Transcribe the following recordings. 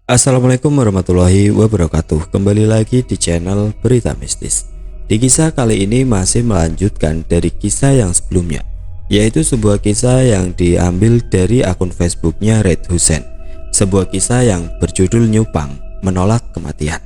Assalamualaikum warahmatullahi wabarakatuh. Kembali lagi di channel Berita Mistis. Di kisah kali ini masih melanjutkan dari kisah yang sebelumnya, yaitu sebuah kisah yang diambil dari akun Facebooknya Red Hussein. Sebuah kisah yang berjudul Nyupang Menolak Kematian.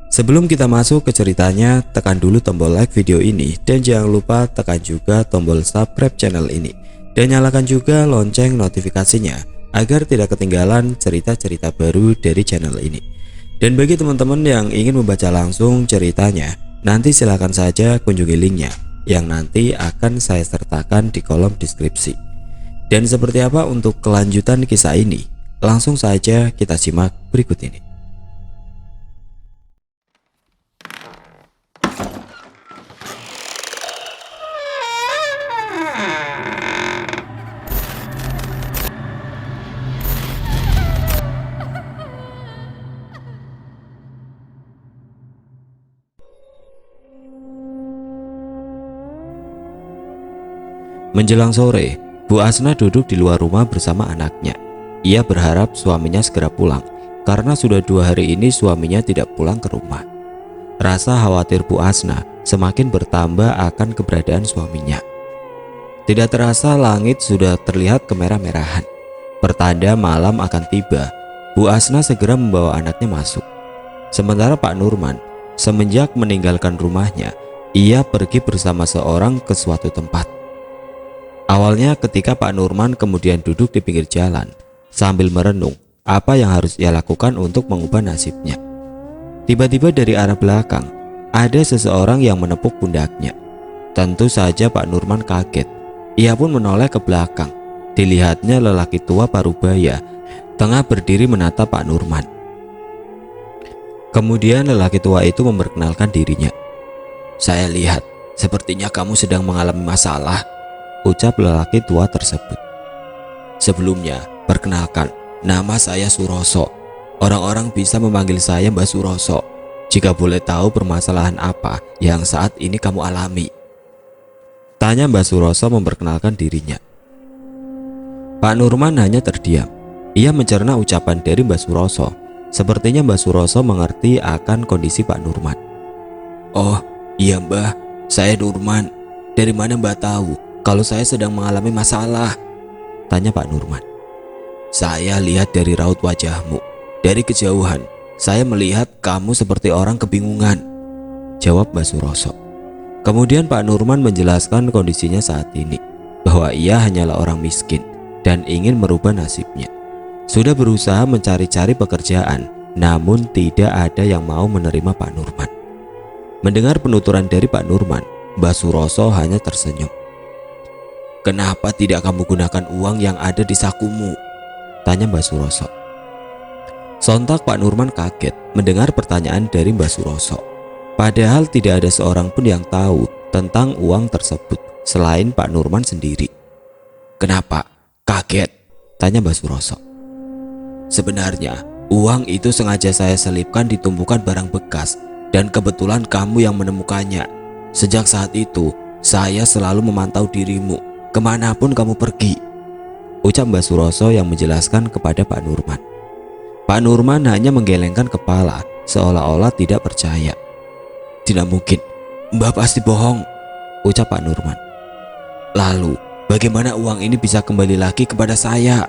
Sebelum kita masuk ke ceritanya, tekan dulu tombol like video ini dan jangan lupa tekan juga tombol subscribe channel ini dan nyalakan juga lonceng notifikasinya agar tidak ketinggalan cerita-cerita baru dari channel ini. Dan bagi teman-teman yang ingin membaca langsung ceritanya, nanti silahkan saja kunjungi linknya yang nanti akan saya sertakan di kolom deskripsi. Dan seperti apa untuk kelanjutan kisah ini? Langsung saja kita simak berikut ini. Menjelang sore, Bu Asna duduk di luar rumah bersama anaknya. Ia berharap suaminya segera pulang karena sudah 2 hari ini suaminya tidak pulang ke rumah. Rasa khawatir Bu Asna semakin bertambah akan keberadaan suaminya. Tidak terasa langit sudah terlihat kemerah-merahan. Pertanda malam akan tiba. Bu Asna segera membawa anaknya masuk. Sementara Pak Nurman semenjak meninggalkan rumahnya, ia pergi bersama seorang ke suatu tempat. Awalnya ketika Pak Nurman kemudian duduk di pinggir jalan sambil merenung apa yang harus ia lakukan untuk mengubah nasibnya. Tiba-tiba dari arah belakang ada seseorang yang menepuk pundaknya. Tentu saja Pak Nurman kaget. Ia pun menoleh ke belakang. Dilihatnya lelaki tua parubaya tengah berdiri menatap Pak Nurman. Kemudian lelaki tua itu memperkenalkan dirinya. "Saya lihat sepertinya kamu sedang mengalami masalah," ucap lelaki tua tersebut. "Sebelumnya, perkenalkan, nama saya Suroso. Orang-orang bisa memanggil saya Mbah Suroso. Jika boleh tahu permasalahan apa yang saat ini kamu alami?" tanya Mbah Suroso memperkenalkan dirinya. Pak Nurman hanya terdiam. Ia mencerna ucapan dari Mbah Suroso. Sepertinya Mbah Suroso mengerti akan kondisi Pak Nurman. "Oh iya Mbah, saya Nurman. Dari mana Mbah tahu kalau saya sedang mengalami masalah?" tanya Pak Nurman. "Saya lihat dari raut wajahmu. Dari kejauhan, saya melihat kamu seperti orang kebingungan," jawab Mbah Suroso. Kemudian Pak Nurman menjelaskan kondisinya saat ini, bahwa ia hanyalah orang miskin dan ingin merubah nasibnya. Sudah berusaha mencari-cari pekerjaan, namun tidak ada yang mau menerima Pak Nurman. Mendengar penuturan dari Pak Nurman, Mbah Suroso hanya tersenyum. "Kenapa tidak kamu gunakan uang yang ada di sakumu?" tanya Mbah Suroso. Sontak Pak Nurman kaget mendengar pertanyaan dari Mbah Suroso. Padahal tidak ada seorang pun yang tahu tentang uang tersebut selain Pak Nurman sendiri. "Kenapa? Kaget?" tanya Mbah Suroso. "Sebenarnya uang itu sengaja saya selipkan di tumpukan barang bekas dan kebetulan kamu yang menemukannya. Sejak saat itu saya selalu memantau dirimu kemanapun kamu pergi," ucap Mbah Suroso yang menjelaskan kepada Pak Nurman. Pak Nurman hanya menggelengkan kepala seolah-olah tidak percaya. "Tidak mungkin, Mbah pasti bohong," ucap Pak Nurman. "Lalu bagaimana uang ini bisa kembali lagi kepada saya?"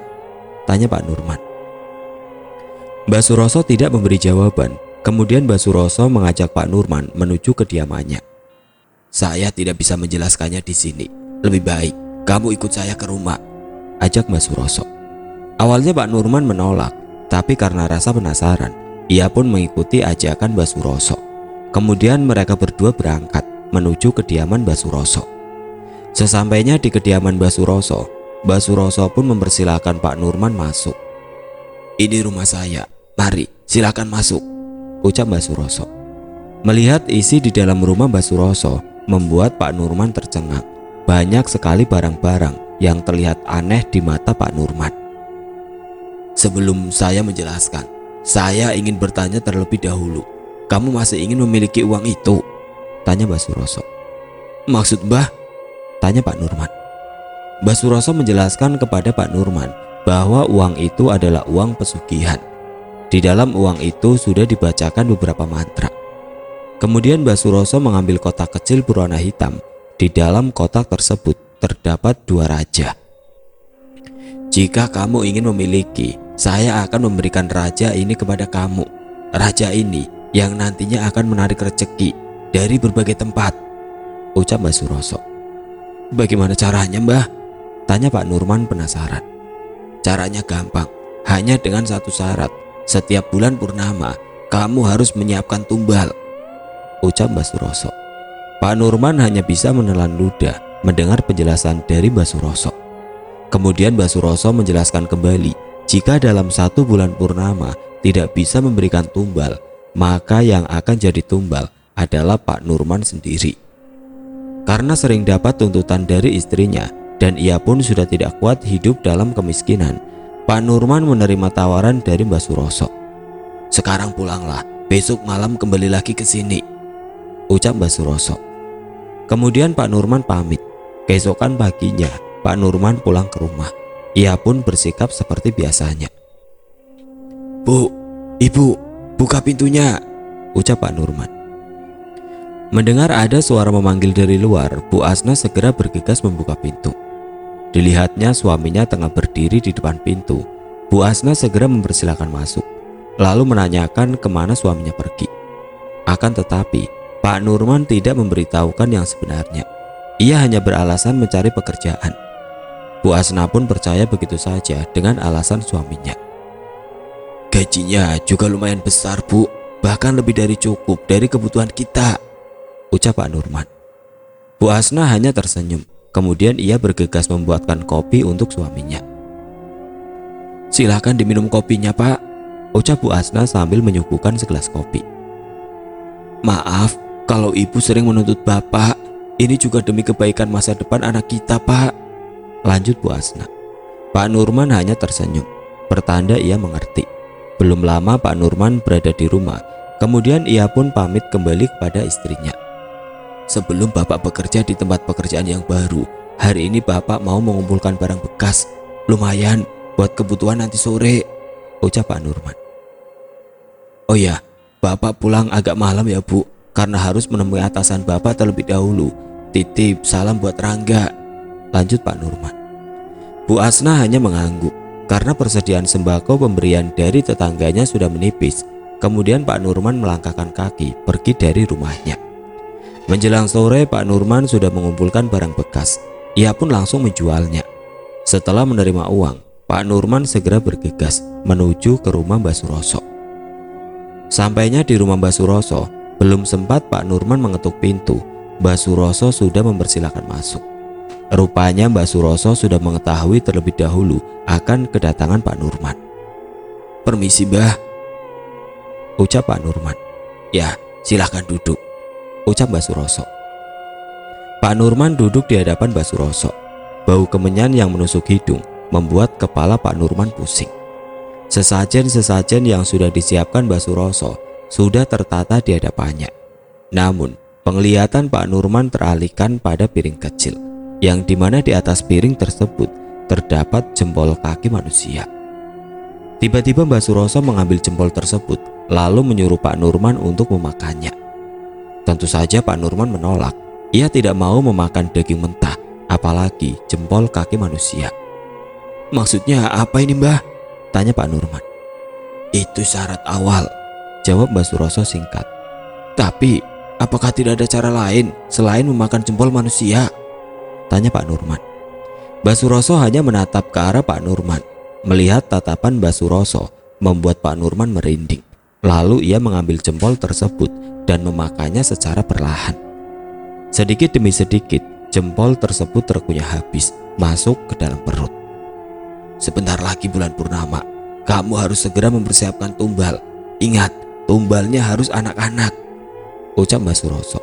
tanya Pak Nurman. Mbah Suroso tidak memberi jawaban. Kemudian Mbah Suroso mengajak Pak Nurman menuju kediamannya. "Saya tidak bisa menjelaskannya di sini. Lebih baik kamu ikut saya ke rumah," ajak Mbah Suroso. Awalnya Pak Nurman menolak, tapi karena rasa penasaran, ia pun mengikuti ajakan Mbah Suroso. Kemudian mereka berdua berangkat menuju kediaman Mbah Suroso. Sesampainya di kediaman Mbah Suroso pun mempersilahkan Pak Nurman masuk. "Ini rumah saya, mari silakan masuk," ucap Mbah Suroso. Melihat isi di dalam rumah Mbah Suroso membuat Pak Nurman tercengang. Banyak sekali barang-barang yang terlihat aneh di mata Pak Nurman. "Sebelum saya menjelaskan, saya ingin bertanya terlebih dahulu. Kamu masih ingin memiliki uang itu?" tanya Mbah Suroso. "Maksud Mbah?" tanya Pak Nurman. Mbah Suroso menjelaskan kepada Pak Nurman bahwa uang itu adalah uang pesugihan. Di dalam uang itu sudah dibacakan beberapa mantra. Kemudian Mbah Suroso mengambil kotak kecil berwarna hitam. Di dalam kotak tersebut terdapat 2 raja. Jika kamu ingin memiliki, saya akan memberikan raja ini kepada kamu. Raja ini yang nantinya akan menarik rezeki dari berbagai tempat, ucap Mbah Suroso. Bagaimana caranya, Mbah? Tanya Pak Nurman penasaran. Caranya gampang, hanya dengan satu syarat. Setiap bulan purnama, kamu harus menyiapkan tumbal, ucap Mbah Suroso. Pak Nurman hanya bisa menelan ludah mendengar penjelasan dari Mbah Suroso. Kemudian Mbah Suroso menjelaskan kembali, jika dalam 1 bulan purnama tidak bisa memberikan tumbal, maka yang akan jadi tumbal adalah Pak Nurman sendiri. Karena sering dapat tuntutan dari istrinya dan ia pun sudah tidak kuat hidup dalam kemiskinan, Pak Nurman menerima tawaran dari Mbah Suroso. Sekarang pulanglah, besok malam kembali lagi ke sini, ucap Mbah Suroso. Kemudian Pak Nurman pamit. Keesokan paginya Pak Nurman pulang ke rumah. Ia pun bersikap seperti biasanya. Bu, ibu, buka pintunya, ucap Pak Nurman. Mendengar ada suara memanggil dari luar, Bu Asna segera bergegas membuka pintu. Dilihatnya suaminya tengah berdiri di depan pintu. Bu Asna segera mempersilahkan masuk, lalu menanyakan kemana suaminya pergi. Akan tetapi Pak Nurman tidak memberitahukan yang sebenarnya. Ia hanya beralasan mencari pekerjaan. Bu Asna pun percaya begitu saja dengan alasan suaminya. Gajinya juga lumayan besar, Bu, bahkan lebih dari cukup dari kebutuhan kita, ucap Pak Nurman. Bu Asna hanya tersenyum. Kemudian ia bergegas membuatkan kopi untuk suaminya. Silahkan diminum kopinya, Pak, ucap Bu Asna sambil menyuguhkan segelas kopi. Maaf kalau ibu sering menuntut Bapak. Ini juga demi kebaikan masa depan anak kita, Pak, lanjut Bu Asna. Pak Nurman hanya tersenyum, pertanda ia mengerti. Belum lama Pak Nurman berada di rumah. Kemudian ia pun pamit kembali kepada istrinya. Sebelum Bapak bekerja di tempat pekerjaan yang baru, hari ini Bapak mau mengumpulkan barang bekas, lumayan buat kebutuhan nanti sore, ucap Pak Nurman. Oh ya, Bapak pulang agak malam ya, Bu, karena harus menemui atasan Bapak terlebih dahulu. Titip salam buat Rangga, lanjut Pak Nurman. Bu Asna hanya mengangguk karena persediaan sembako pemberian dari tetangganya sudah menipis. Kemudian Pak Nurman melangkahkan kaki pergi dari rumahnya. Menjelang sore Pak Nurman sudah mengumpulkan barang bekas. Ia pun langsung menjualnya. Setelah menerima uang, Pak Nurman segera bergegas menuju ke rumah Mbah Suroso. Sampainya di rumah Mbah Suroso, belum sempat Pak Nurman mengetuk pintu, Mbah Suroso sudah mempersilahkan masuk. Rupanya Mbah Suroso sudah mengetahui terlebih dahulu akan kedatangan Pak Nurman. Permisi, Mbah, ucap Pak Nurman. Ya, silahkan duduk, ucap Mbah Suroso. Pak Nurman duduk di hadapan Mbah Suroso. Bau kemenyan yang menusuk hidung membuat kepala Pak Nurman pusing. Sesajen-sesajen yang sudah disiapkan Mbah Suroso sudah tertata di hadapannya. Namun, penglihatan Pak Nurman teralihkan pada piring kecil, yang dimana di atas piring tersebut terdapat jempol kaki manusia. Tiba-tiba Mbah Suroso mengambil jempol tersebut, lalu menyuruh Pak Nurman untuk memakannya. Tentu saja Pak Nurman menolak. Ia tidak mau memakan daging mentah, apalagi jempol kaki manusia. Maksudnya apa ini, Mbah? Tanya Pak Nurman. Itu syarat awal, jawab Mbah Suroso singkat. Tapi apakah tidak ada cara lain selain memakan jempol manusia? Tanya Pak Nurman. Mbah Suroso hanya menatap ke arah Pak Nurman. Melihat tatapan Mbah Suroso membuat Pak Nurman merinding. Lalu ia mengambil jempol tersebut dan memakannya secara perlahan. Sedikit demi sedikit jempol tersebut terkunyah habis masuk ke dalam perut. Sebentar lagi bulan purnama, kamu harus segera mempersiapkan tumbal. Ingat, tumbalnya harus anak-anak, ucap Mbah Suroso.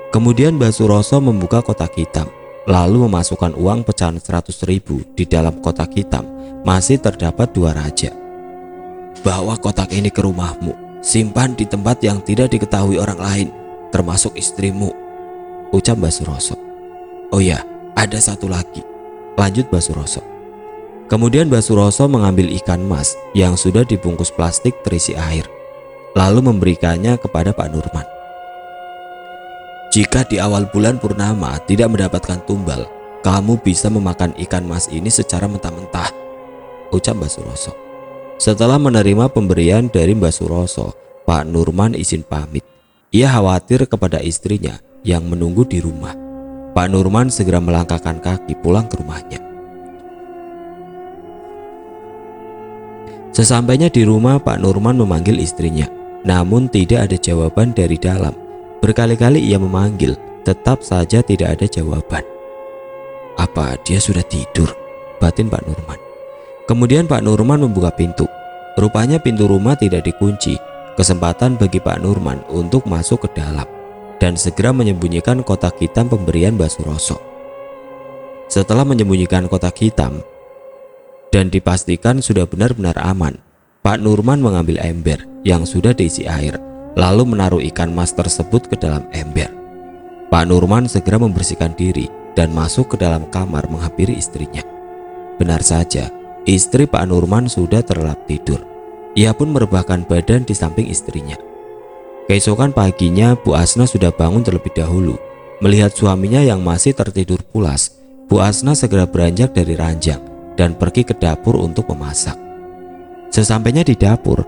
Kemudian Mbah Suroso membuka kotak hitam, lalu memasukkan uang pecahan 100.000 di dalam kotak hitam. Masih terdapat 2 raja. Bawa kotak ini ke rumahmu, simpan di tempat yang tidak diketahui orang lain, termasuk istrimu, ucap Mbah Suroso. Oh ya, ada satu lagi, lanjut Mbah Suroso. Kemudian Mbak Suroso mengambil ikan mas yang sudah dibungkus plastik terisi air, lalu memberikannya kepada Pak Nurman. "Jika di awal bulan purnama tidak mendapatkan tumbal, kamu bisa memakan ikan mas ini secara mentah-mentah," ucap Mbak Suroso. Setelah menerima pemberian dari Mbak Suroso, Pak Nurman izin pamit. Ia khawatir kepada istrinya yang menunggu di rumah. Pak Nurman segera melangkahkan kaki pulang ke rumahnya. Sesampainya di rumah, Pak Nurman memanggil istrinya, namun tidak ada jawaban dari dalam. Berkali-kali ia memanggil, tetap saja tidak ada jawaban. "Apa dia sudah tidur?" batin Pak Nurman. Kemudian Pak Nurman membuka pintu. Rupanya pintu rumah tidak dikunci. Kesempatan bagi Pak Nurman untuk masuk ke dalam dan segera menyembunyikan kotak hitam pemberian Mbak Suroso. Setelah menyembunyikan kotak hitam dan dipastikan sudah benar-benar aman, Pak Nurman mengambil ember yang sudah diisi air, lalu menaruh ikan mas tersebut ke dalam ember. Pak Nurman segera membersihkan diri dan masuk ke dalam kamar menghampiri istrinya. Benar saja, istri Pak Nurman sudah terlelap tidur. Ia pun merebahkan badan di samping istrinya. Keesokan paginya, Bu Asna sudah bangun terlebih dahulu. Melihat suaminya yang masih tertidur pulas, Bu Asna segera beranjak dari ranjang dan pergi ke dapur untuk memasak. Sesampainya di dapur,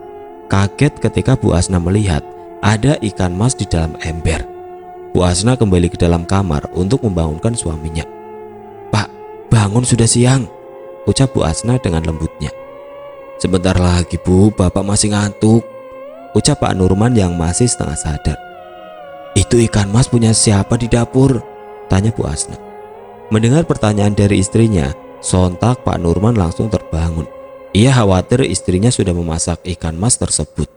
kaget ketika Bu Asna melihat ada ikan mas di dalam ember. Bu Asna kembali ke dalam kamar untuk membangunkan suaminya. "Pak, bangun, sudah siang," ucap Bu Asna dengan lembutnya. "Sebentar lagi Bu, Bapak masih ngantuk," ucap Pak Nurman yang masih setengah sadar. "Itu ikan mas punya siapa di dapur?" tanya Bu Asna. Mendengar pertanyaan dari istrinya, sontak Pak Nurman langsung terbangun. Ia khawatir istrinya sudah memasak ikan mas tersebut.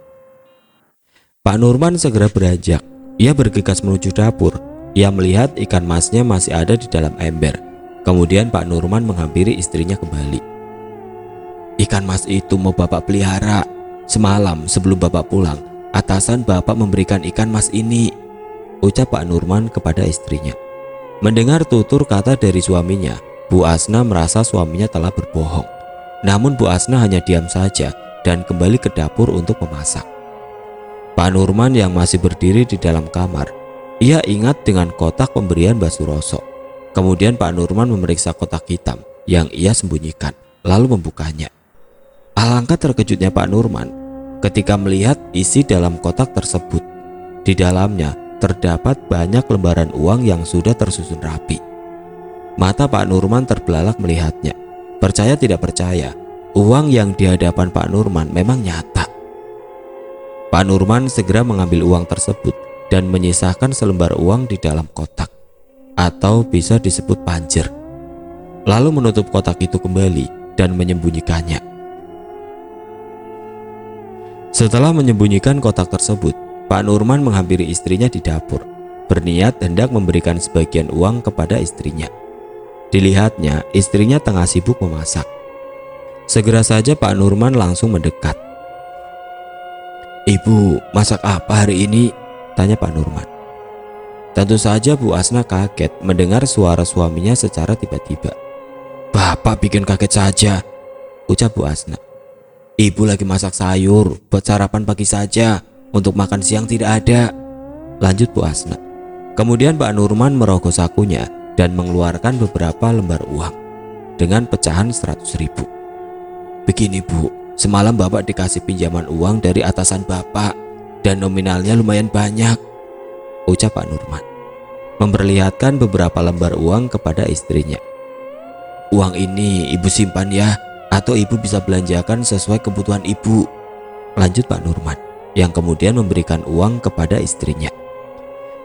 Pak Nurman segera beranjak. Ia bergegas menuju dapur. Ia melihat ikan masnya masih ada di dalam ember. Kemudian Pak Nurman menghampiri istrinya kembali. "Ikan mas itu mau Bapak pelihara. Semalam sebelum Bapak pulang, atasan Bapak memberikan ikan mas ini," ucap Pak Nurman kepada istrinya. Mendengar tutur kata dari suaminya, Bu Asna merasa suaminya telah berbohong. Namun Bu Asna hanya diam saja dan kembali ke dapur untuk memasak. Pak Nurman yang masih berdiri di dalam kamar, ia ingat dengan kotak pemberian Mbak Suroso. Kemudian Pak Nurman memeriksa kotak hitam yang ia sembunyikan, lalu membukanya. Alangkah terkejutnya Pak Nurman ketika melihat isi dalam kotak tersebut. Di dalamnya terdapat banyak lembaran uang yang sudah tersusun rapi. Mata Pak Nurman terbelalak melihatnya. Percaya tidak percaya, uang yang di hadapan Pak Nurman memang nyata. Pak Nurman segera mengambil uang tersebut dan menyisakan selembar uang di dalam kotak, atau bisa disebut panjer. Lalu menutup kotak itu kembali dan menyembunyikannya. Setelah menyembunyikan kotak tersebut, Pak Nurman menghampiri istrinya di dapur, berniat hendak memberikan sebagian uang kepada istrinya. Dilihatnya, istrinya tengah sibuk memasak. Segera saja Pak Nurman langsung mendekat. "Ibu, masak apa hari ini?" tanya Pak Nurman. Tentu saja Bu Asna kaget mendengar suara suaminya secara tiba-tiba. "Bapak bikin kaget saja," ucap Bu Asna. "Ibu lagi masak sayur buat sarapan pagi saja, untuk makan siang tidak ada," lanjut Bu Asna. Kemudian Pak Nurman merogoh sakunya dan mengeluarkan beberapa lembar uang dengan pecahan 100.000. "Begini Bu, semalam Bapak dikasih pinjaman uang dari atasan Bapak dan nominalnya lumayan banyak," ucap Pak Nurman, memperlihatkan beberapa lembar uang kepada istrinya. "Uang ini Ibu simpan ya, atau Ibu bisa belanjakan sesuai kebutuhan Ibu," lanjut Pak Nurman, yang kemudian memberikan uang kepada istrinya.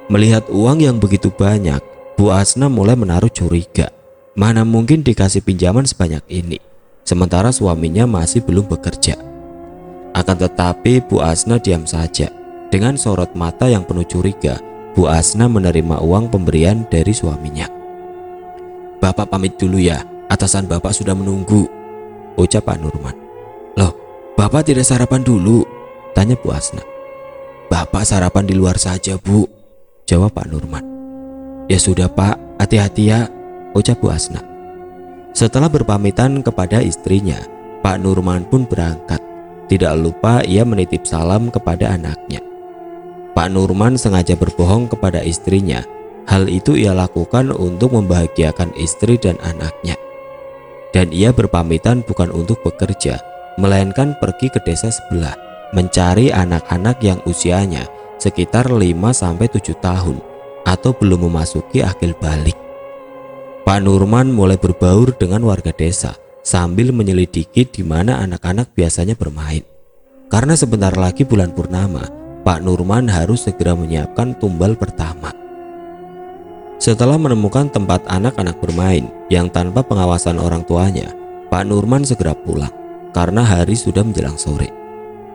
Melihat uang yang begitu banyak, Bu Asna mulai menaruh curiga. Mana mungkin dikasih pinjaman sebanyak ini, sementara suaminya masih belum bekerja. Akan tetapi Bu Asna diam saja. Dengan sorot mata yang penuh curiga, Bu Asna menerima uang pemberian dari suaminya. "Bapak pamit dulu ya, atasan Bapak sudah menunggu," ucap Pak Nurman. "Loh, Bapak tidak sarapan dulu?" tanya Bu Asna. "Bapak sarapan di luar saja Bu," jawab Pak Nurman. "Ya sudah Pak, hati-hati ya," ucap Bu Asna. Setelah berpamitan kepada istrinya, Pak Nurman pun berangkat. Tidak lupa ia menitip salam kepada anaknya. Pak Nurman sengaja berbohong kepada istrinya. Hal itu ia lakukan untuk membahagiakan istri dan anaknya. Dan ia berpamitan bukan untuk bekerja, melainkan pergi ke desa sebelah mencari anak-anak yang usianya sekitar 5-7 tahun atau belum memasuki akil balik. Pak Nurman mulai berbaur dengan warga desa sambil menyelidiki di mana anak-anak biasanya bermain. Karena sebentar lagi bulan purnama, Pak Nurman harus segera menyiapkan tumbal pertama. Setelah menemukan tempat anak-anak bermain yang tanpa pengawasan orang tuanya, Pak Nurman segera pulang karena hari sudah menjelang sore.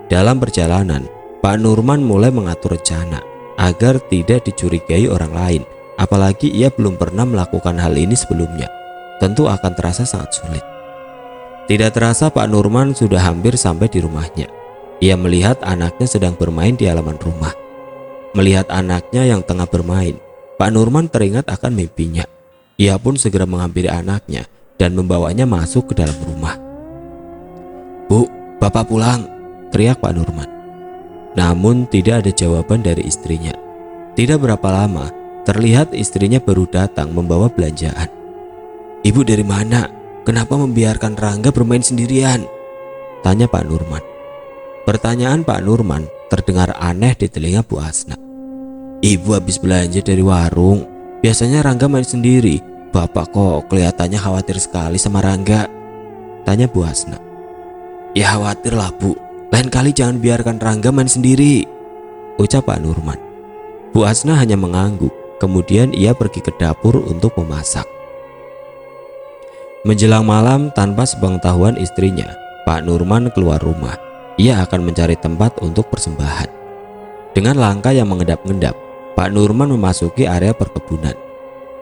Dalam perjalanan, Pak Nurman mulai mengatur rencana agar tidak dicurigai orang lain. Apalagi ia belum pernah melakukan hal ini sebelumnya. Tentu akan terasa sangat sulit. Tidak terasa Pak Nurman sudah hampir sampai di rumahnya. Ia melihat anaknya sedang bermain di halaman rumah. Melihat anaknya yang tengah bermain, Pak Nurman teringat akan mimpinya. Ia pun segera menghampiri anaknya dan membawanya masuk ke dalam rumah. "Bu, Bapak pulang," teriak Pak Nurman. Namun tidak ada jawaban dari istrinya. Tidak berapa lama, terlihat istrinya baru datang membawa belanjaan. "Ibu dari mana? Kenapa membiarkan Rangga bermain sendirian?" tanya Pak Nurman. Pertanyaan Pak Nurman terdengar aneh di telinga Bu Asna. "Ibu habis belanja dari warung. Biasanya Rangga main sendiri. Bapak kok kelihatannya khawatir sekali sama Rangga?" tanya Bu Asna. "Ya khawatir lah Bu. Lain kali jangan biarkan Rangga main sendiri," ucap Pak Nurman. Bu Asna hanya mengangguk. Kemudian ia pergi ke dapur untuk memasak. Menjelang malam, tanpa sepengetahuan istrinya, Pak Nurman keluar rumah. Ia akan mencari tempat untuk persembahan. Dengan langkah yang mengendap-endap, Pak Nurman memasuki area perkebunan.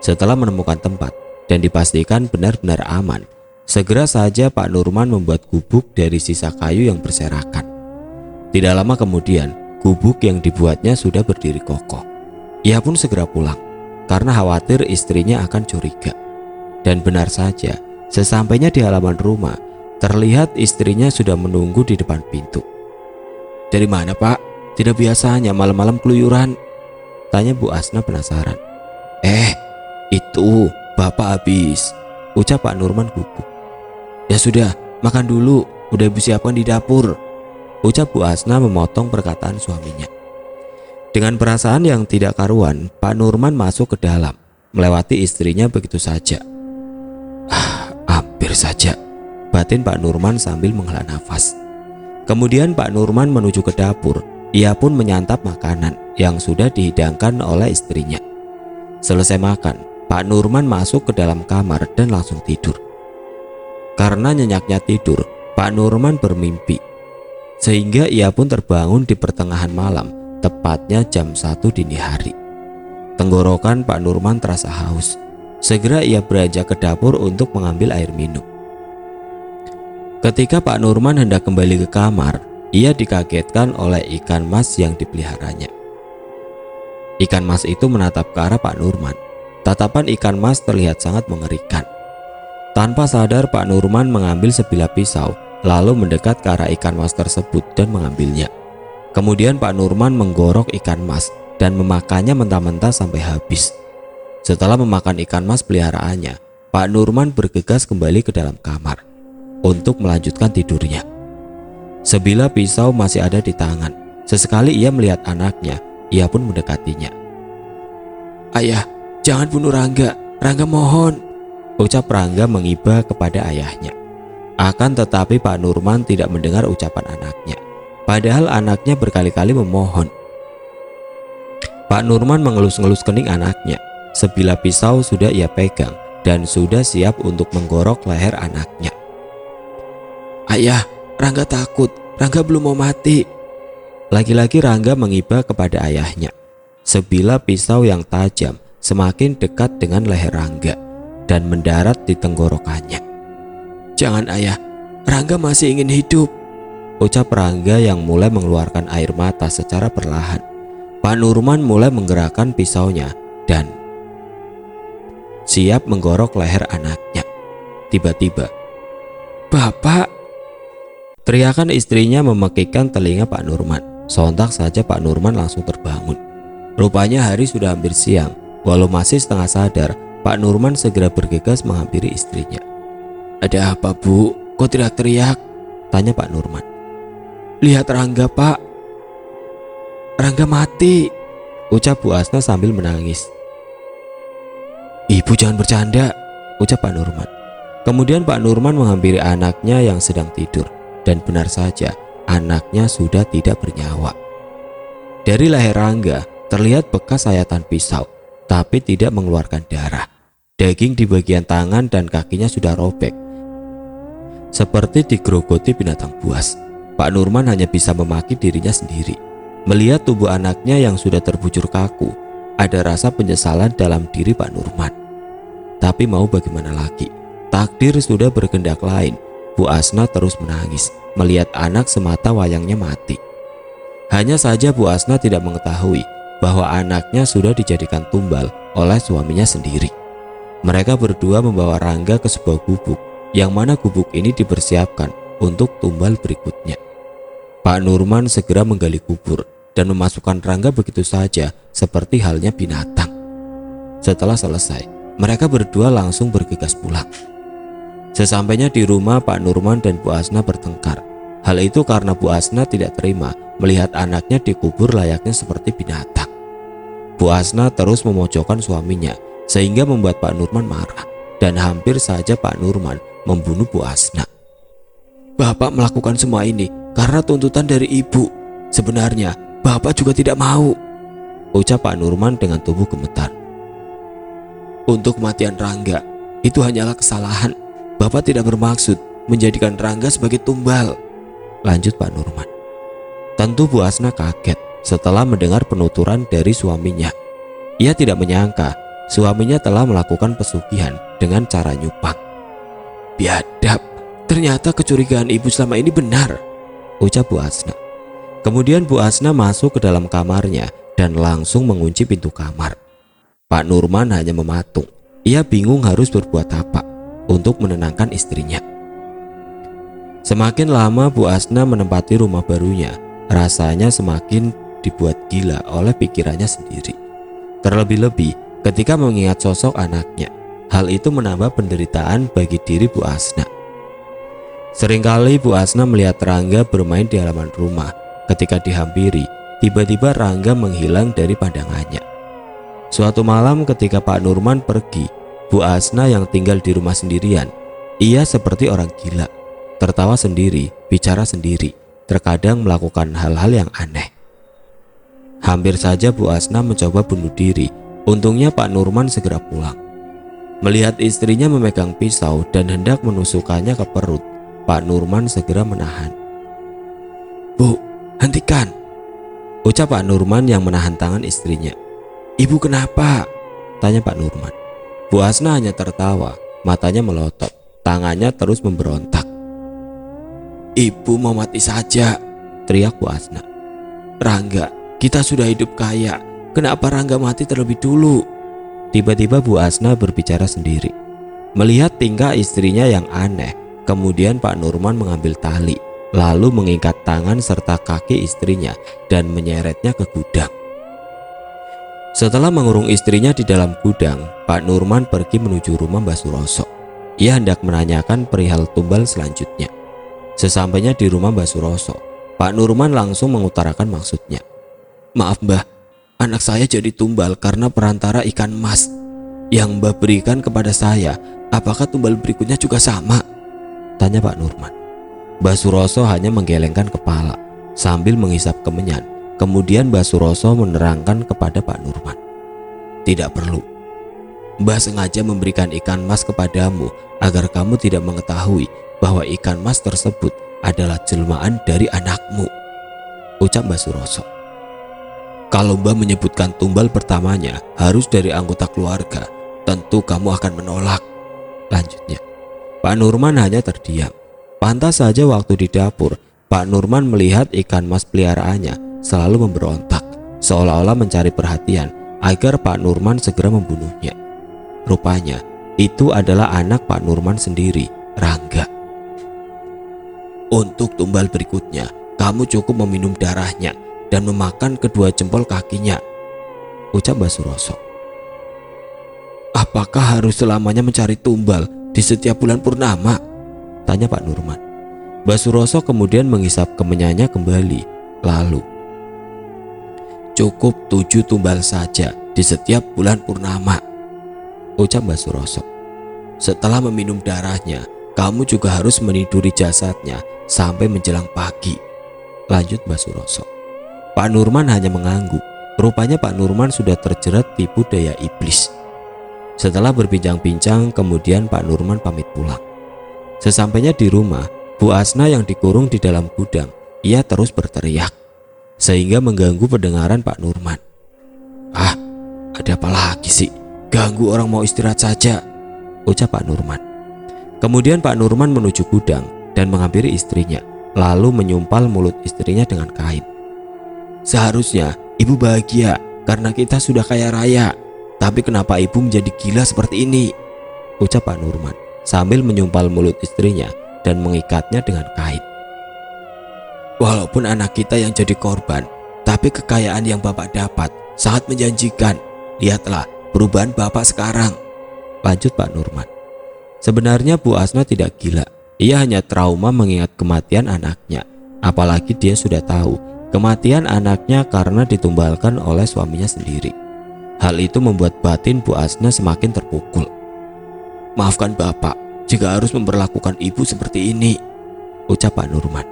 Setelah menemukan tempat dan dipastikan benar-benar aman, segera saja Pak Nurman membuat gubuk dari sisa kayu yang berserakan. Tidak lama kemudian, gubuk yang dibuatnya sudah berdiri kokoh. Ia pun segera pulang karena khawatir istrinya akan curiga. Dan benar saja, sesampainya di halaman rumah, terlihat istrinya sudah menunggu di depan pintu. "Dari mana Pak? Tidak biasanya malam-malam keluyuran," tanya Bu Asna penasaran. Itu Bapak habis," ucap Pak Nurman gugup. "Ya sudah, makan dulu, udah ibu siapkan di dapur," ucap Bu Asna memotong perkataan suaminya. Dengan perasaan yang tidak karuan, Pak Nurman masuk ke dalam, melewati istrinya begitu saja. Hampir saja, batin Pak Nurman sambil menghela nafas. Kemudian Pak Nurman menuju ke dapur. Ia pun menyantap makanan yang sudah dihidangkan oleh istrinya. Selesai makan, Pak Nurman masuk ke dalam kamar dan langsung tidur. Karena nyenyaknya tidur, Pak Nurman bermimpi. Sehingga ia pun terbangun di pertengahan malam, tepatnya jam 1 dini hari. Tenggorokan Pak Nurman terasa haus. Segera ia beranjak ke dapur untuk mengambil air minum. Ketika Pak Nurman hendak kembali ke kamar, ia dikagetkan oleh ikan mas yang dipeliharanya. Ikan mas itu menatap ke arah Pak Nurman. Tatapan ikan mas terlihat sangat mengerikan. Tanpa sadar, Pak Nurman mengambil sebilah pisau, lalu mendekat ke arah ikan mas tersebut dan mengambilnya. Kemudian Pak Nurman menggorok ikan mas dan memakannya mentah-mentah sampai habis. Setelah memakan ikan mas peliharaannya, Pak Nurman bergegas kembali ke dalam kamar untuk melanjutkan tidurnya. Sebilah pisau masih ada di tangan. Sesekali ia melihat anaknya, ia pun mendekatinya. "Ayah, jangan bunuh Rangga. Rangga mohon," ucap Rangga mengiba kepada ayahnya. Akan tetapi Pak Nurman tidak mendengar ucapan anaknya. Padahal anaknya berkali-kali memohon. Pak Nurman mengelus-ngelus kening anaknya. Sebilah pisau sudah ia pegang dan sudah siap untuk menggorok leher anaknya. "Ayah, Rangga takut. Rangga belum mau mati." Lagi-lagi Rangga mengiba kepada ayahnya. Sebilah pisau yang tajam semakin dekat dengan leher Rangga dan mendarat di tenggorokannya. "Jangan ayah, Rangga masih ingin hidup," ucap Rangga yang mulai mengeluarkan air mata secara perlahan. Pak Nurman mulai menggerakkan pisaunya dan siap menggorok leher anaknya. Tiba-tiba, "Bapak!" teriakan istrinya memekikkan telinga Pak Nurman. Sontak saja Pak Nurman langsung terbangun. Rupanya hari sudah hampir siang. Walau masih setengah sadar, Pak Nurman segera bergegas menghampiri istrinya. "Ada apa, Bu? Kok teriak-teriak?" tanya Pak Nurman. "Lihat Rangga, Pak. Rangga mati," ucap Bu Asna sambil menangis. "Ibu jangan bercanda," ucap Pak Nurman. Kemudian Pak Nurman menghampiri anaknya yang sedang tidur, dan benar saja anaknya sudah tidak bernyawa. Dari leher Rangga terlihat bekas sayatan pisau, tapi tidak mengeluarkan darah. Daging di bagian tangan dan kakinya sudah robek, seperti digerogoti binatang buas. Pak Nurman hanya bisa memaki dirinya sendiri. Melihat tubuh anaknya yang sudah terbujur kaku, ada rasa penyesalan dalam diri Pak Nurman. Tapi mau bagaimana lagi? Takdir sudah berkehendak lain. Bu Asna terus menangis melihat anak semata wayangnya mati. Hanya saja Bu Asna tidak mengetahui bahwa anaknya sudah dijadikan tumbal oleh suaminya sendiri. Mereka berdua membawa Rangga ke sebuah gubuk, yang mana gubuk ini dipersiapkan untuk tumbal berikutnya. Pak Nurman segera menggali kubur dan memasukkan Rangga begitu saja seperti halnya binatang. Setelah selesai, mereka berdua langsung bergegas pulang. Sesampainya di rumah, Pak Nurman dan Bu Asna bertengkar. Hal itu karena Bu Asna tidak terima melihat anaknya dikubur layaknya seperti binatang. Bu Asna terus memojokkan suaminya sehingga membuat Pak Nurman marah, dan hampir saja Pak Nurman membunuh Bu Asna. "Bapak melakukan semua ini karena tuntutan dari ibu. Sebenarnya Bapak juga tidak mau," ucap Pak Nurman dengan tubuh gemetar. "Untuk kematian Rangga itu hanyalah kesalahan. Bapak tidak bermaksud menjadikan Rangga sebagai tumbal," lanjut Pak Nurman. Tentu Bu Asna kaget setelah mendengar penuturan dari suaminya. Ia tidak menyangka suaminya telah melakukan pesugihan dengan cara nyupang. "Biadab, ternyata kecurigaan ibu selama ini benar," ucap Bu Asna. Kemudian Bu Asna masuk ke dalam kamarnya dan langsung mengunci pintu kamar. Pak Nurman hanya mematung. Ia bingung harus berbuat apa untuk menenangkan istrinya. Semakin lama Bu Asna menempati rumah barunya, rasanya semakin dibuat gila oleh pikirannya sendiri. Terlebih-lebih ketika mengingat sosok anaknya, hal itu menambah penderitaan bagi diri Bu Asna. Seringkali Bu Asna melihat Rangga bermain di halaman rumah. Ketika dihampiri, tiba-tiba Rangga menghilang dari pandangannya. Suatu malam ketika Pak Nurman pergi, Bu Asna yang tinggal di rumah sendirian, ia seperti orang gila, tertawa sendiri, bicara sendiri, terkadang melakukan hal-hal yang aneh. Hampir saja Bu Asna mencoba bunuh diri. Untungnya Pak Nurman segera pulang. Melihat istrinya memegang pisau dan hendak menusukkannya ke perut, Pak Nurman segera menahan. "Bu, hentikan," ucap Pak Nurman yang menahan tangan istrinya. "Ibu kenapa?" tanya Pak Nurman. Bu Asna hanya tertawa, matanya melotot, tangannya terus memberontak. "Ibu mau mati saja," teriak Bu Asna. "Rangga, kita sudah hidup kaya. Kenapa Rangga mati terlebih dulu?" Tiba-tiba Bu Asna berbicara sendiri. Melihat tingkah istrinya yang aneh, kemudian Pak Nurman mengambil tali, lalu mengikat tangan serta kaki istrinya dan menyeretnya ke gudang. Setelah mengurung istrinya di dalam gudang, Pak Nurman pergi menuju rumah Mbah Suroso. Ia hendak menanyakan perihal tumbal selanjutnya. Sesampainya di rumah Mbah Suroso, Pak Nurman langsung mengutarakan maksudnya. "Maaf Mbah, anak saya jadi tumbal karena perantara ikan mas yang Mbah berikan kepada saya. Apakah tumbal berikutnya juga sama?" tanya Pak Nurman. Mbah Suroso hanya menggelengkan kepala sambil menghisap kemenyan. Kemudian Mbah Suroso menerangkan kepada Pak Nurman, "Tidak perlu. Mbah sengaja memberikan ikan mas kepadamu agar kamu tidak mengetahui bahwa ikan mas tersebut adalah jelmaan dari anakmu," ucap Mbah Suroso. "Kalau Mbah menyebutkan tumbal pertamanya harus dari anggota keluarga, tentu kamu akan menolak," lanjutnya. Pak Nurman hanya terdiam. Pantas saja waktu di dapur, Pak Nurman melihat ikan mas peliharaannya selalu memberontak, seolah-olah mencari perhatian agar Pak Nurman segera membunuhnya. Rupanya Itu adalah anak Pak Nurman sendiri, Rangga. Untuk tumbal berikutnya, kamu cukup meminum darahnya dan memakan kedua jempol kakinya, ucap Mbah Suroso. Apakah harus selamanya mencari tumbal di setiap bulan purnama? Tanya Pak Nurman. Mbah Suroso kemudian menghisap kemenyannya kembali. Lalu, cukup 7 tumbal saja di setiap bulan purnama, ucap Mbah Suroso. Setelah meminum darahnya, kamu juga harus meniduri jasadnya sampai menjelang pagi, lanjut Mbah Suroso. Pak Nurman hanya mengangguk. Rupanya Pak Nurman sudah terjerat tipu daya iblis. Setelah berbincang-bincang, kemudian Pak Nurman pamit pulang. Sesampainya di rumah, Bu Asna yang dikurung di dalam gudang, ia terus berteriak sehingga mengganggu pendengaran Pak Nurman. Ah, ada apa lagi sih? Ganggu orang mau istirahat saja, ucap Pak Nurman. Kemudian Pak Nurman menuju gudang dan menghampiri istrinya, lalu menyumpal mulut istrinya dengan kain. Seharusnya ibu bahagia karena kita sudah kaya raya. Tapi kenapa ibu menjadi gila seperti ini? Ucap Pak Nurman sambil menyumpal mulut istrinya dan mengikatnya dengan kain. Walaupun anak kita yang jadi korban, tapi kekayaan yang Bapak dapat sangat menjanjikan. Lihatlah perubahan Bapak sekarang, lanjut Pak Nurman. Sebenarnya Bu Asna tidak gila. Ia hanya trauma mengingat kematian anaknya. Apalagi dia sudah tahu kematian anaknya karena ditumbalkan oleh suaminya sendiri. Hal itu membuat batin Bu Asna semakin terpukul. Maafkan Bapak jika harus memperlakukan ibu seperti ini, ucap Pak Nurman.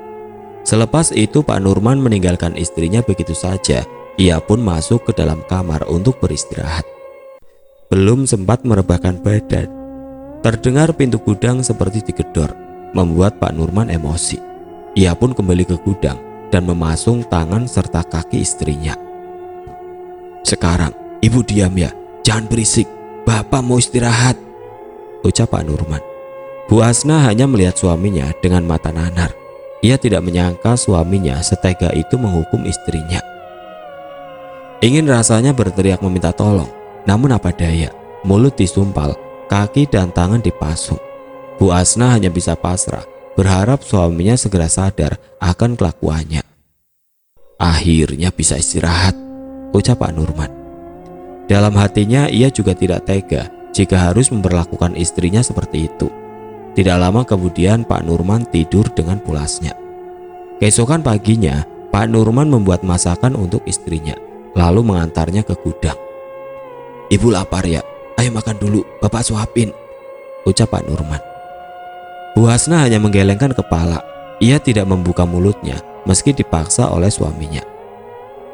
Selepas itu Pak Nurman meninggalkan istrinya begitu saja. Ia pun masuk ke dalam kamar untuk beristirahat. Belum sempat merebahkan badan, terdengar pintu gudang seperti digedor, membuat Pak Nurman emosi. Ia pun kembali ke gudang dan memasung tangan serta kaki istrinya. Sekarang ibu diam ya, jangan berisik. Bapak mau istirahat, ucap Pak Nurman. Bu Asna hanya melihat suaminya dengan mata nanar. Ia tidak menyangka suaminya setega itu menghukum istrinya. Ingin rasanya berteriak meminta tolong, namun apa daya, mulut disumpal, kaki dan tangan dipasung. Bu Asna hanya bisa pasrah, berharap suaminya segera sadar akan kelakuannya. Akhirnya bisa istirahat, ucap Pak Nurman. Dalam hatinya ia juga tidak tega jika harus memperlakukan istrinya seperti itu. Tidak lama kemudian Pak Nurman tidur dengan pulasnya. Keesokan paginya Pak Nurman membuat masakan untuk istrinya, lalu mengantarnya ke gudang. Ibu lapar ya? Ayo makan dulu, Bapak suapin, ucap Pak Nurman. Bu Hasna hanya menggelengkan kepala. Ia tidak membuka mulutnya meski dipaksa oleh suaminya.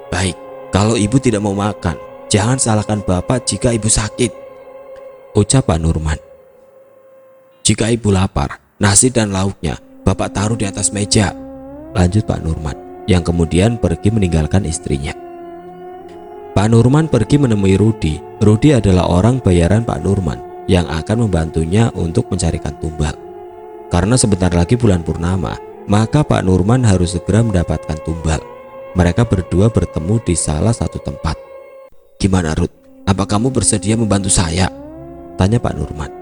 Baik, kalau ibu tidak mau makan, jangan salahkan Bapak jika ibu sakit, ucap Pak Nurman. Jika ibu lapar, nasi dan lauknya Bapak taruh di atas meja, lanjut Pak Nurman, yang kemudian pergi meninggalkan istrinya. Pak Nurman pergi menemui Rudi. Rudi adalah orang bayaran Pak Nurman yang akan membantunya untuk mencarikan tumbal. Karena sebentar lagi bulan purnama, maka Pak Nurman harus segera mendapatkan tumbal. Mereka berdua bertemu di salah satu tempat. Gimana Rud? Apa kamu bersedia membantu saya? Tanya Pak Nurman.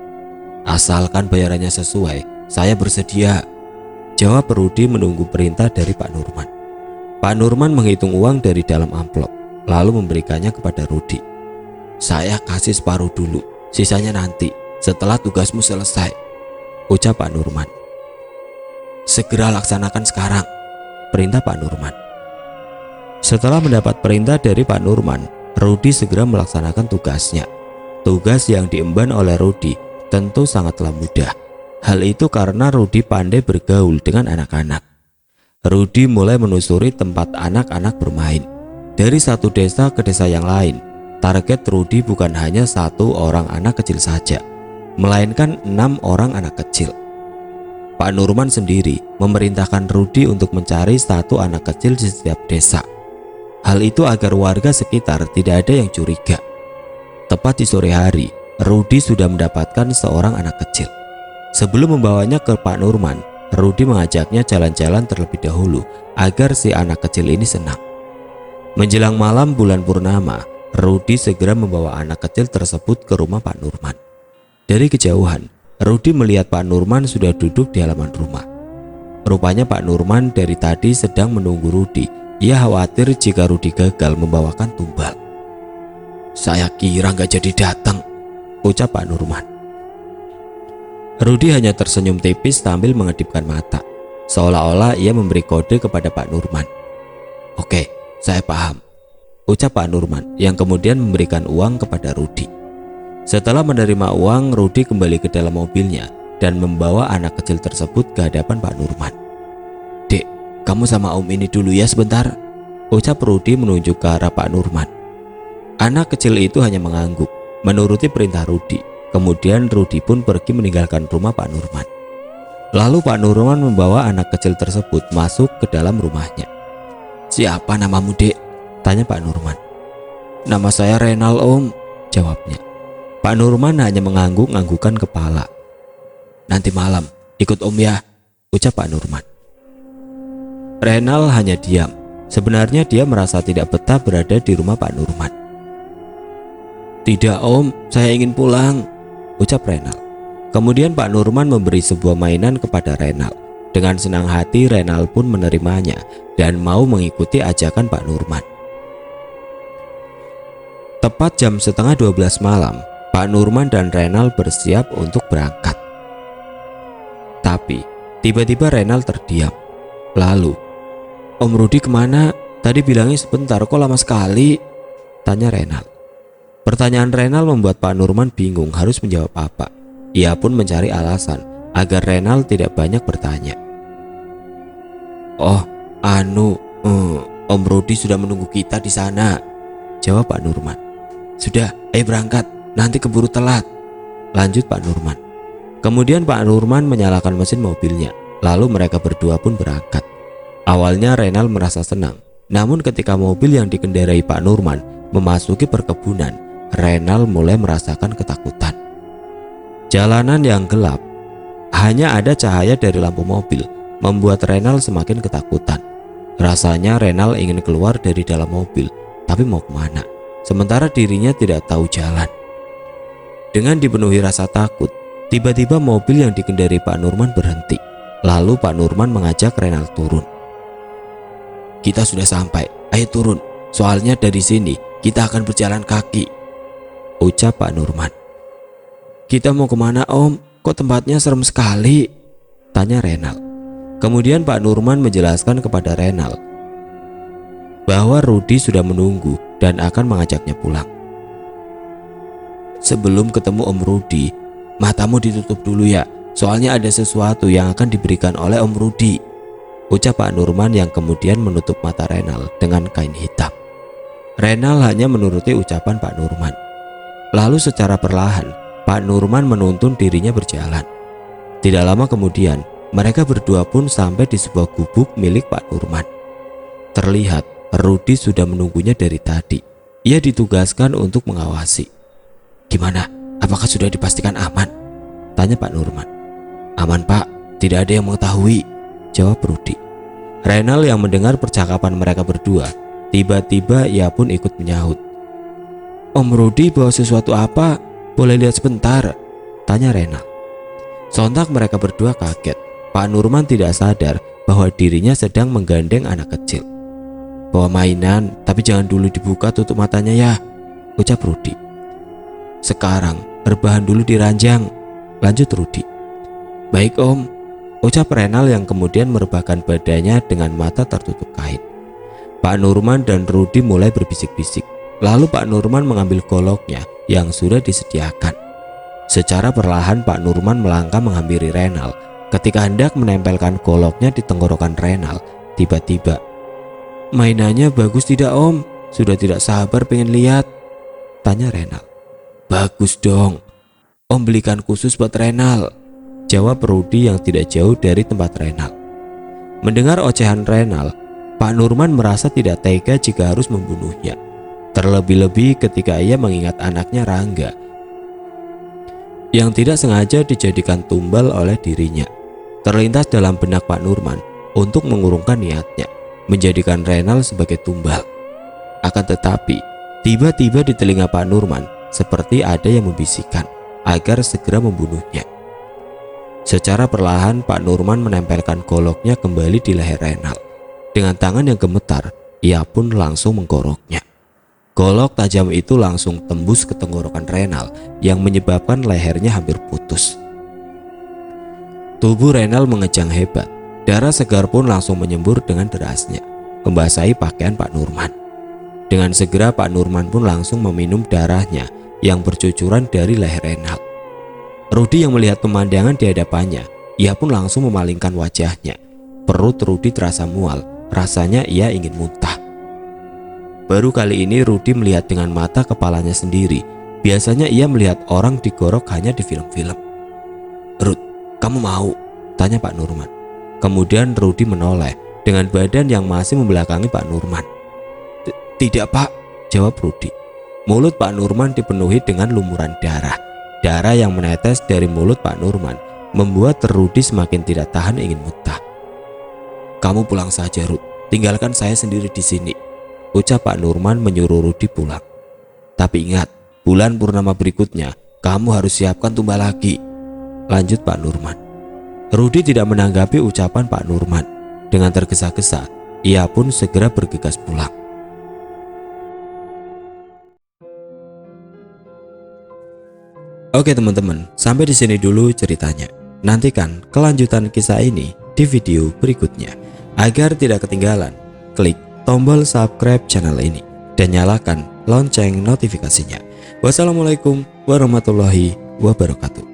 Asalkan bayarannya sesuai, saya bersedia, jawab Rudi menunggu perintah dari Pak Nurman. Pak Nurman menghitung uang dari dalam amplop, lalu memberikannya kepada Rudi. Saya kasih separuh dulu, sisanya nanti setelah tugasmu selesai, ucap Pak Nurman. Segera laksanakan sekarang, perintah Pak Nurman. Setelah mendapat perintah dari Pak Nurman, Rudi segera melaksanakan tugasnya. Tugas yang diemban oleh Rudi tentu sangatlah mudah. Hal itu karena Rudi pandai bergaul dengan anak-anak. Rudi mulai menelusuri tempat anak-anak bermain. Dari satu desa ke desa yang lain, target Rudi bukan hanya satu orang anak kecil saja, melainkan 6 orang anak kecil. Pak Nurman sendiri memerintahkan Rudi untuk mencari satu anak kecil di setiap desa. Hal itu agar warga sekitar tidak ada yang curiga. Tepat di sore hari, Rudi sudah mendapatkan seorang anak kecil. Sebelum membawanya ke Pak Nurman, Rudi mengajaknya jalan-jalan terlebih dahulu agar si anak kecil ini senang. Menjelang malam bulan purnama, Rudi segera membawa anak kecil tersebut ke rumah Pak Nurman. Dari kejauhan, Rudi melihat Pak Nurman sudah duduk di halaman rumah. Rupanya Pak Nurman dari tadi sedang menunggu Rudi. Ia khawatir jika Rudi gagal membawakan tumbal. "Saya kira nggak jadi datang," ucap Pak Nurman. Rudi hanya tersenyum tipis sambil mengedipkan mata, seolah-olah ia memberi kode kepada Pak Nurman. "Oke, saya paham," ucap Pak Nurman yang kemudian memberikan uang kepada Rudi. Setelah menerima uang, Rudi kembali ke dalam mobilnya dan membawa anak kecil tersebut ke hadapan Pak Nurman. "Dek, kamu sama Om ini dulu ya sebentar," ucap Rudi menunjuk ke arah Pak Nurman. Anak kecil itu hanya mengangguk, menuruti perintah Rudi. Kemudian Rudi pun pergi meninggalkan rumah Pak Nurman. Lalu Pak Nurman membawa anak kecil tersebut masuk ke dalam rumahnya. "Siapa namamu, Dek?" tanya Pak Nurman. "Nama saya Renal, Om," jawabnya. Pak Nurman hanya mengangguk-anggukkan kepala. "Nanti malam ikut Om ya," ucap Pak Nurman. Renal hanya diam. Sebenarnya dia merasa tidak betah berada di rumah Pak Nurman. "Tidak Om, saya ingin pulang," ucap Renal. Kemudian Pak Nurman memberi sebuah mainan kepada Renal. Dengan senang hati Renal pun menerimanya dan mau mengikuti ajakan Pak Nurman. Tepat jam setengah 12 malam, Pak Nurman dan Renal bersiap untuk berangkat. Tapi tiba-tiba Renal terdiam. Lalu, "Om Rudi kemana? Tadi bilangnya sebentar, kok lama sekali?" tanya Renal. Pertanyaan Renal membuat Pak Nurman bingung harus menjawab apa. Ia pun mencari alasan agar Renal tidak banyak bertanya. "Oh, Om Rudi sudah menunggu kita di sana," jawab Pak Nurman. "Sudah, ayo berangkat, nanti keburu telat," lanjut Pak Nurman. Kemudian Pak Nurman menyalakan mesin mobilnya. Lalu mereka berdua pun berangkat. Awalnya Renal merasa senang. Namun ketika mobil yang dikendarai Pak Nurman memasuki perkebunan, Renal mulai merasakan ketakutan. Jalanan yang gelap, hanya ada cahaya dari lampu mobil, membuat Renal semakin ketakutan. Rasanya Renal ingin keluar dari dalam mobil, tapi mau kemana? Sementara dirinya tidak tahu jalan. Dengan dipenuhi rasa takut, tiba-tiba mobil yang dikendarai Pak Nurman berhenti. Lalu Pak Nurman mengajak Renal turun. "Kita sudah sampai, ayo turun. Soalnya dari sini kita akan berjalan kaki," ucap Pak Nurman. "Kita mau kemana Om? Kok tempatnya serem sekali?" tanya Renal. Kemudian Pak Nurman menjelaskan kepada Renal bahwa Rudi sudah menunggu dan akan mengajaknya pulang. "Sebelum ketemu Om Rudi, matamu ditutup dulu ya, soalnya ada sesuatu yang akan diberikan oleh Om Rudi," ucap Pak Nurman yang kemudian menutup mata Renal dengan kain hitam. Renal hanya menuruti ucapan Pak Nurman. Lalu secara perlahan, Pak Nurman menuntun dirinya berjalan. Tidak lama kemudian, mereka berdua pun sampai di sebuah gubuk milik Pak Nurman. Terlihat Rudi sudah menunggunya dari tadi. Ia ditugaskan untuk mengawasi. "Gimana? Apakah sudah dipastikan aman?" tanya Pak Nurman. "Aman Pak, tidak ada yang mengetahui," jawab Rudi. Renal yang mendengar percakapan mereka berdua, tiba-tiba ia pun ikut menyahut. "Om Rudi bawa sesuatu apa? Boleh lihat sebentar?" tanya Renal. Sontak mereka berdua kaget. Pak Nurman tidak sadar bahwa dirinya sedang menggandeng anak kecil. "Bawa mainan, tapi jangan dulu dibuka tutup matanya ya," ucap Rudi. "Sekarang rebahan dulu di ranjang," lanjut Rudi. "Baik Om," ucap Renal yang kemudian merebahkan badannya dengan mata tertutup kain. Pak Nurman dan Rudi mulai berbisik-bisik. Lalu Pak Nurman mengambil goloknya yang sudah disediakan. Secara perlahan Pak Nurman melangkah menghampiri Renal. Ketika hendak menempelkan goloknya di tenggorokan Renal, tiba-tiba, "Mainannya bagus tidak Om? Sudah tidak sabar pengen lihat," tanya Renal. "Bagus dong, Om belikan khusus buat Renal," jawab Rudi yang tidak jauh dari tempat Renal. Mendengar ocehan Renal, Pak Nurman merasa tidak tega jika harus membunuhnya. Terlebih-lebih ketika ia mengingat anaknya Rangga yang tidak sengaja dijadikan tumbal oleh dirinya. Terlintas dalam benak Pak Nurman untuk mengurungkan niatnya, menjadikan Renal sebagai tumbal. Akan tetapi, tiba-tiba di telinga Pak Nurman seperti ada yang membisikkan, agar segera membunuhnya. Secara perlahan Pak Nurman menempelkan goloknya kembali di leher Renal. Dengan tangan yang gemetar, ia pun langsung menggoroknya. Golok tajam itu langsung tembus ke tenggorokan Renal yang menyebabkan lehernya hampir putus. Tubuh Renal mengejang hebat. Darah segar pun langsung menyembur dengan derasnya, membasahi pakaian Pak Nurman. Dengan segera Pak Nurman pun langsung meminum darahnya yang bercucuran dari leher Renal. Rudi yang melihat pemandangan di hadapannya, ia pun langsung memalingkan wajahnya. Perut Rudi terasa mual, rasanya ia ingin muntah. Baru kali ini Rudi melihat dengan mata kepalanya sendiri. Biasanya ia melihat orang digorok hanya di film-film. "Rud, kamu mau?" tanya Pak Nurman. Kemudian Rudi menoleh dengan badan yang masih membelakangi Pak Nurman. "Tidak Pak," jawab Rudi. Mulut Pak Nurman dipenuhi dengan lumuran darah. Darah yang menetes dari mulut Pak Nurman membuat Rudi semakin tidak tahan ingin muntah. "Kamu pulang saja Rud, tinggalkan saya sendiri di sini," ucap Pak Nurman menyuruh Rudi pulang. "Tapi ingat, bulan purnama berikutnya kamu harus siapkan tumbal lagi," lanjut Pak Nurman. Rudi tidak menanggapi ucapan Pak Nurman. Dengan tergesa-gesa, ia pun segera bergegas pulang. Oke teman-teman, sampai di sini dulu ceritanya. Nantikan kelanjutan kisah ini di video berikutnya. Agar tidak ketinggalan, klik tombol subscribe channel ini dan nyalakan lonceng notifikasinya. Wassalamualaikum warahmatullahi wabarakatuh.